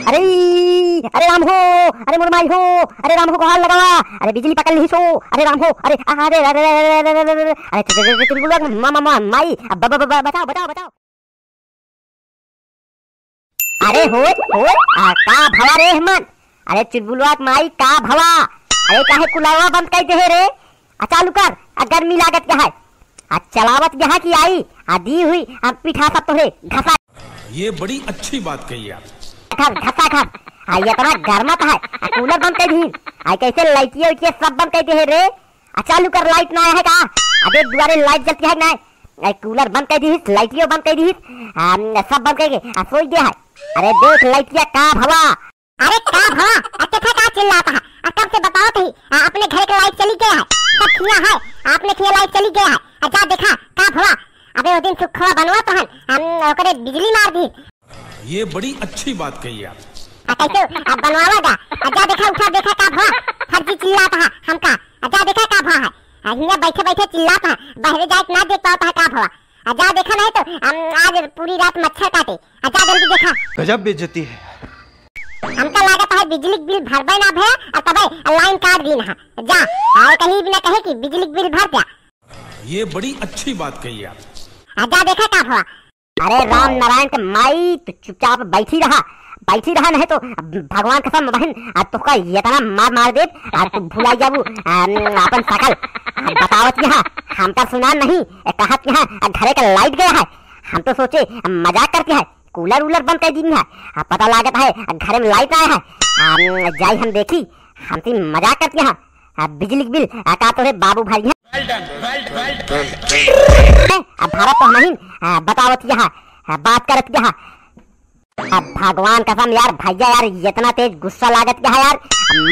अरे अरे राम हो, अरे मुरमाई हो, अरे राम हो हाल लगावा, अरे बिजली पकड़ ली सो, अरे राम हो, अरे अरे अरे चुलबुलुआ मामा माई बचाओ बचाओ बचाओ। अरे हो का भवा रे मन, अरे चुलबुलुआ माई का भवा, अरे काहे कुलावा बंद कर दे रे, चालू कर, गर्मी लागत क्या है, चलावत यहाँ की आई दी हुई पिठा सब तोरे घसा। ये बड़ी अच्छी बात कही आप। घसा खा ये इतना गर्मत है, कूलर बंद कर दी, कैसे लाइटिया उइटिया सब बंद कर दे रे, चालू कर, लाइट ना है का, अबे दुआरे लाइट जलती है ना, कूलर बंद कर दी, लाइटिया बंद कर दी, सब बंद करके सोच दिया है। अरे देख लाइटिया का भवा, अरे का भवा अच्छा का चिल्लाता है, कब से बताओ तो अपने घर की लाइट चली गया है, सब किया है आपने किया, लाइट चली गया है, जा देखा का भवा, अबे वो दिन सुखवा बनवा तो हम ओकरे बिजली मार दी। ये बड़ी अच्छी बात कही आप। कैसे अब बनवावा जा देखा, उठा देखा का भवा, फर्जी चिल्लाता है हमका, जा देखा का भवा है, हिया बैठे बैठे चिल्लाता है, बहरे जाके ना देख पाता है का भवा, जा देखा नहीं तो आज पूरी रात मच्छर काटे, जा जल्दी देखा। गजब बेइज्जती है। हमका लागत है बिजली बिल भरबे ना भे और तबे लाइन काट दी ना, जा कहीं भी ना कहे कि बिजली बिल भर दिया। ये बड़ी अच्छी बात कही आप। जा देखा का भवा, अरे राम नारायण के माई तो चुपचाप बैठी रहा नहीं तो भगवान कसम बहन तो का इतना मार दे, तू भुला जाबू अपन सकल बतावत यहाँ हमका सुना नहीं, कहत यहाँ घरे का लाइट गया है, हम तो सोचे मजाक करते हैं, कूलर उलर बंद कर दी है, पता लागत है घर में लाइट आया है, जाई हम देखी, हमसे मजाक करते हैं, बिजली बिल का तो है बाबू भाई है, भारत तो नहीं बतावत यहाँ बात करत यहाँ, अब भगवान कसम यार भैया यार इतना तेज गुस्सा लागत क्या है यार,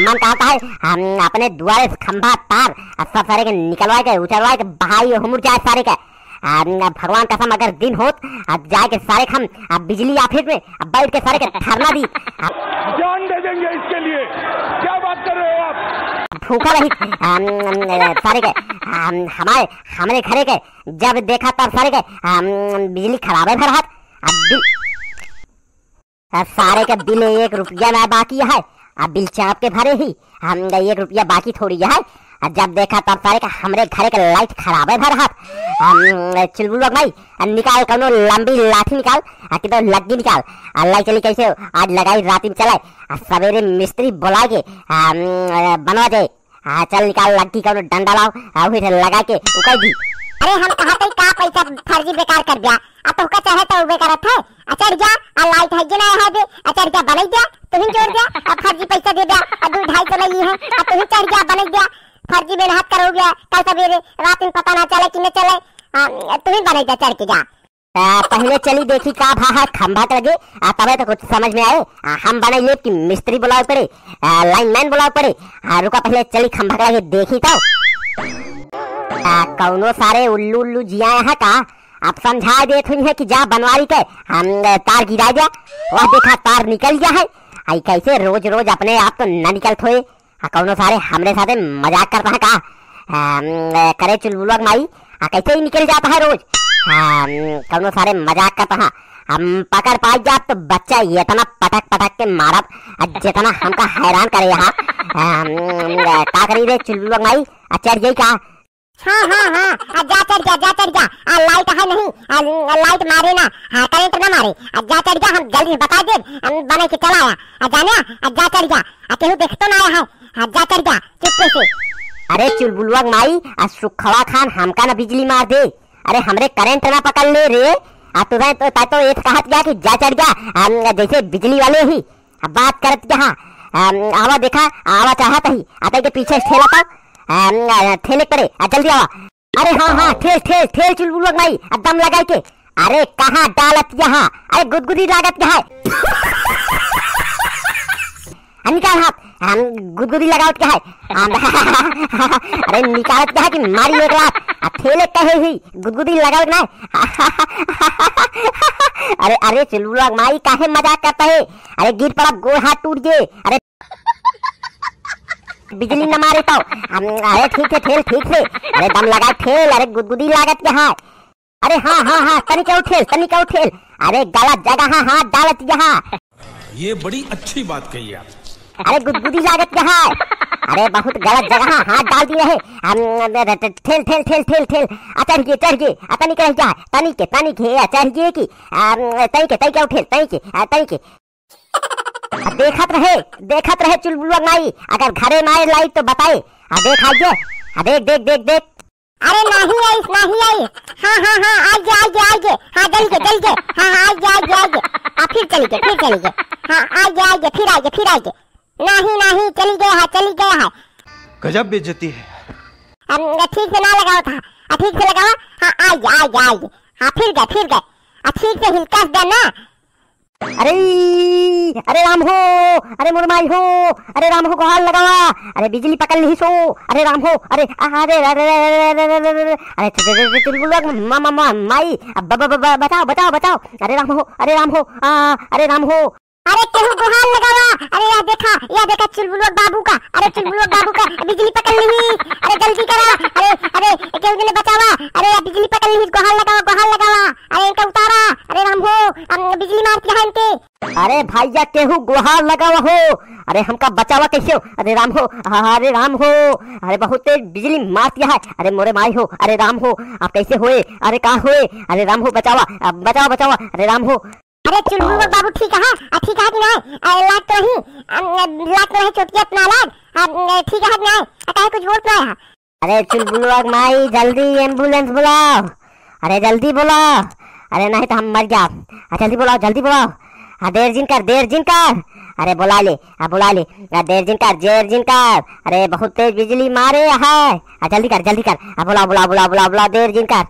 मन कहता है हम अपने दुआरे खंभा तार सब सारे के निकलवाए के उचलवाए के बहाई हुमुर जाए सारे के, भगवान कसम अगर दिन होत जाए के सारे हम बिजली ऑफिस में बैठ के सारे के धरना दी, जान दे देंगे इसके लिए, क्या बात कर रहे हो आप, भूखा रही सारे के हमारे घरे के, जब देखा तब सारे के बिजली खराब है भर हाथ, सारे का बिल 1 रुपया ना बाकी है, अब बिल चाप के भरे ही हम 1 रुपया बाकी थोड़ी है, जब देखा तब सारे का हमरे घरे का लाइट खराब है भर हाथ, चुलबुलुआ भाई निकाल कौनो लंबी लाठी निकाल, किधर लग्गी निकाल, अल्लाह चली कैसे आज लगाई रात में चलाए, सवेरे मिस्त्री बुला के बनवा जाए, चल निकाल लग्गी कौनो डंडा लाओ फिर लगा के उकाई दी। अरे हम कहते का पैसा फर्जी बेकार कर दिया, तो का चाहे तो बेकार है, चढ़ जा लाइट है जना है दे, चढ़ जा बन गया तुम जोड़ दिया, फर्जी पैसा दे दिया, 2-2.5 लगी है, तुम चढ़ जा बन गया, फर्जी में हाथ करो गया, कल सवेरे रात में पता ना चले कि न चले, तुम बन गया चढ़ के जा, पहले चली देखी का भा खंभा लगे, तबे तो कुछ समझ में आए, हम बने ले कि मिस्त्री बुलाओ पड़े, लाइनमैन बुलाओ पड़े, रुका पहले चली खंभा लगे देखी तो कौनो सारे उल्लू उल्लू जिया है का, अब समझा देत हुई है कि जा बनवारी के हम तार गिरा जा, वह देखा तार निकल गया है, आई कैसे रोज रोज अपने आप तो न निकलत होए, कौनो सारे हमरे साथे मजाक करता है का, करे चुलबुलुआ माई कैसे ही निकल जाता है रोज, कौनो सारे मजाक करता है, हम पकड़ पाई जा तो बच्चा ये इतना पटक के मारब, जितना हमका हैरान करे यहाँ, का करी रे चुलबुलुआ माई चढ़ जाई का, हाँ जा चढ़ जा लाइट है नहीं, लाइट मारे ना, करंट ना मारे, जा चढ़ जा, हम जल्दी बता दे बने के चलाया, जाने जा चढ़ जा, केहू देख तो ना आया है, जा चढ़ जा चुप्पे से। अरे चुलबुलुआ माई सुखवा खान हमका ना बिजली मार दे, अरे हमरे करंट ना पकड़ ले रे, तुम्हें तो एक कहत गया कि जा चढ़ जा जैसे बिजली वाले ही बात करत यहाँ, आवा देखा आवा चाहत ही आते के पीछे ठेला था, ठेले पड़े जल्दी आवा, अरे हाँ ठेल चुलबुलुआ भाई दम लगाई के, अरे कहाँ डालत यहाँ, अरे गुदगुदी लागत क्या है, निकाल हाथ, हम गुदगुदी लगावत क्या है, अरे निकालत क्या है कि मारी 1 लाख, ठेले कहे ही गुदगुदी लगावत ना, अरे चुलबुलुआ माई काहे मजाक करता है, अरे गिर पड़ा गोड़ हाथ टूट गए, अरे बिजली न मारे तो, अरे ठीक है ठेल ठीक से, अरे दम लगा ठेल, अरे गुदगुदी लागत क्या है, अरे हाँ तनिक उठेल, अरे गलत जगह हाथ डालत यहाँ, ये बड़ी अच्छी बात कही आप। अरे गुदगुदी लागत क्या है? अरे बहुत गलत जगह हाथ डाल दिए है। ठेल ठेल ठेल ठेल ठेल चढ़ गए तनी के क्या तनी के चढ़ गए की तई के उठेल तई के देखत रहे चुलबुलवा नाई। अगर घरे मारे लाई तो बताए। देख आइए देख। अरे नहीं आई। हाँ आइए। हाँ जल के हाँ आइए। फिर चली गए हाँ आइए फिर आइए। नहीं चली गया है। गजब बेइज्जती है। ठीक से ना लगाओ था। ठीक से लगाओ। हाँ आइए। हाँ फिर गए। ठीक से हिलकस देना। अरे राम हो। अरे मुरमाई हो। अरे राम हो गुहार लगावा। अरे बिजली पकड़ ली सो। अरे राम हो। अरे माई बताओ। अरे राम हो। अरे तेहु गुहार लगावा। अरे या देखा चुलबुलवा बाबू का। अरे चुलबुलवा बाबू का बिजली पकड़ ली। अरे जल्दी करा। अरे केहू ने बचावा। अरे या बिजली पकड़ ली गुहार लगावा। अरे इनका उतारा। अरे राम हो बिजली मारती है इनके। अरे भैया केहू गुहार लगावा हो। अरे हमका बचावा कैसे हो? अरे राम हो। अरे बहुत तेज बिजली मारती है। अरे मोरे माई हो। अरे राम हो आप कैसे होए? अरे कहाँ होए? अरे राम हो बचावा। अरे राम हो। अरे चुलबुलवा बाबू ठीक है कि नहीं? लाग तो नहीं चोटिया अपना लाग। ठीक है कि नहीं? कहीं कुछ बोल नहीं है। अरे चुलबुलवा माई जल्दी एम्बुलेंस बुलाओ। अरे जल्दी बुलाओ। अरे नहीं तो हम मर गया। जल्दी बुलाओ। देर जिन कर। अरे बुला ले। देर जिन कर। अरे बहुत तेज बिजली मारे है। जल्दी कर। बुला देर जिन कर।